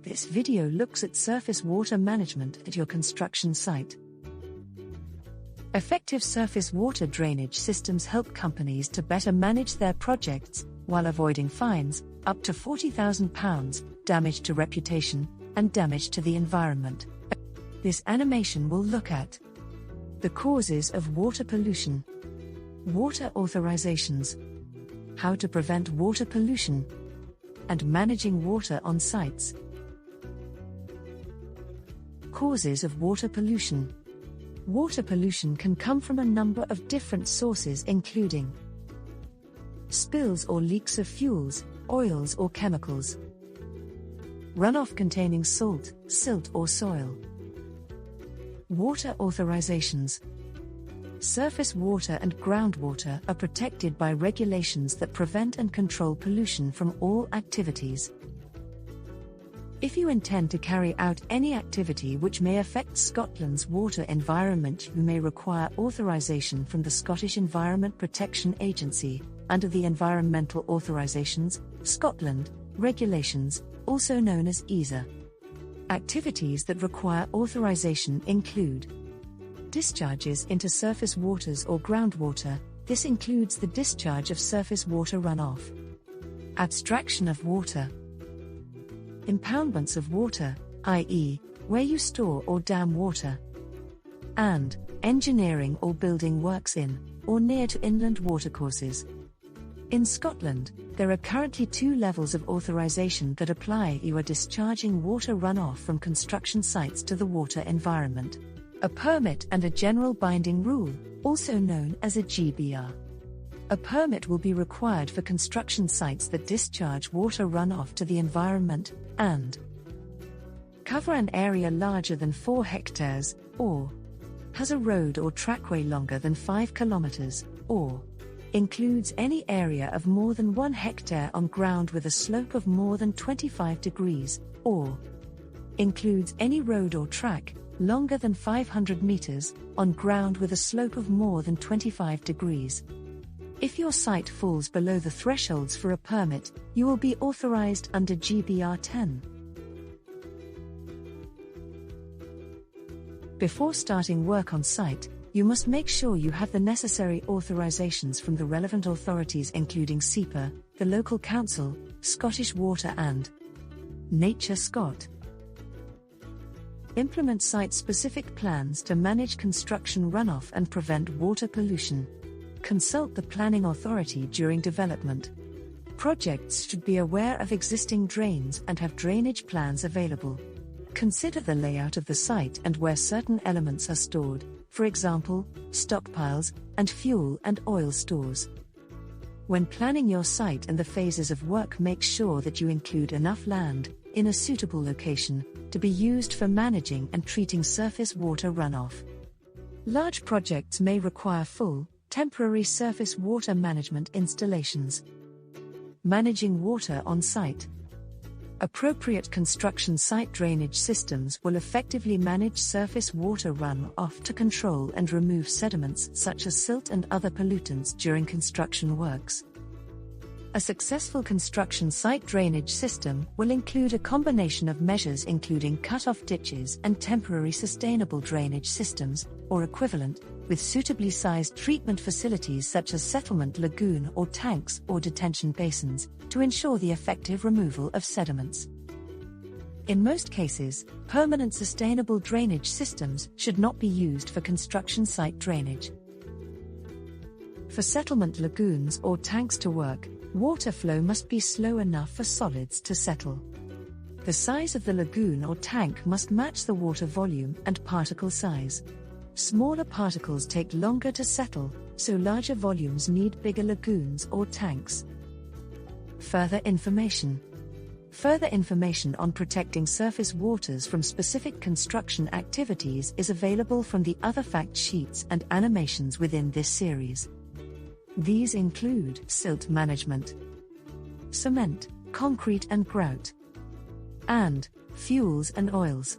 This video looks at surface water management at your construction site. Effective surface water drainage systems help companies to better manage their projects while avoiding fines, up to £40,000, damage to reputation, and damage to the environment. This animation will look at the causes of water pollution, water authorisations, how to prevent water pollution, and managing water on sites. Causes of water pollution. Water pollution can come from a number of different sources, including spills or leaks of fuels, oils or chemicals, runoff containing salt, silt or soil. Water authorisations. Surface water and groundwater are protected by regulations that prevent and control pollution from all activities. If you intend to carry out any activity which may affect Scotland's water environment, you may require authorisation from the Scottish Environment Protection Agency, under the Environmental Authorisations, Scotland, regulations, also known as ESA. Activities that require authorisation include discharges into surface waters or groundwater. This includes the discharge of surface water runoff, abstraction of water, impoundments of water, i.e., where you store or dam water, and engineering or building works in or near to inland watercourses. In Scotland, there are currently 2 levels of authorisation that apply. You are discharging water runoff from construction sites to the water environment. A permit and a general binding rule, also known as a GBR. A permit will be required for construction sites that discharge water runoff to the environment, and cover an area larger than 4 hectares, or has a road or trackway longer than 5 kilometers, or includes any area of more than 1 hectare on ground with a slope of more than 25 degrees, or includes any road or track longer than 500 meters on ground with a slope of more than 25 degrees. If your site falls below the thresholds for a permit, you will be authorized under GBR 10. Before starting work on site, you must make sure you have the necessary authorizations from the relevant authorities, including SEPA, the local council, Scottish Water and Nature Scot. Implement site-specific plans to manage construction runoff and prevent water pollution. Consult the planning authority during development. Projects should be aware of existing drains and have drainage plans available. Consider the layout of the site and where certain elements are stored, for example, stockpiles, and fuel and oil stores. When planning your site and the phases of work, make sure that you include enough land, in a suitable location, to be used for managing and treating surface water runoff. Large projects may require full, temporary surface water management installations. Managing water on site. Appropriate construction site drainage systems will effectively manage surface water runoff to control and remove sediments such as silt and other pollutants during construction works. A successful construction site drainage system will include a combination of measures, including cut-off ditches and temporary sustainable drainage systems, or equivalent, with suitably sized treatment facilities such as settlement lagoon or tanks or detention basins, to ensure the effective removal of sediments. In most cases, permanent sustainable drainage systems should not be used for construction site drainage. For settlement lagoons or tanks to work, water flow must be slow enough for solids to settle. The size of the lagoon or tank must match the water volume and particle size. Smaller particles take longer to settle, so larger volumes need bigger lagoons or tanks. Further information. Further information on protecting surface waters from specific construction activities is available from the other fact sheets and animations within this series. These include silt management, cement, concrete and grout, and fuels and oils.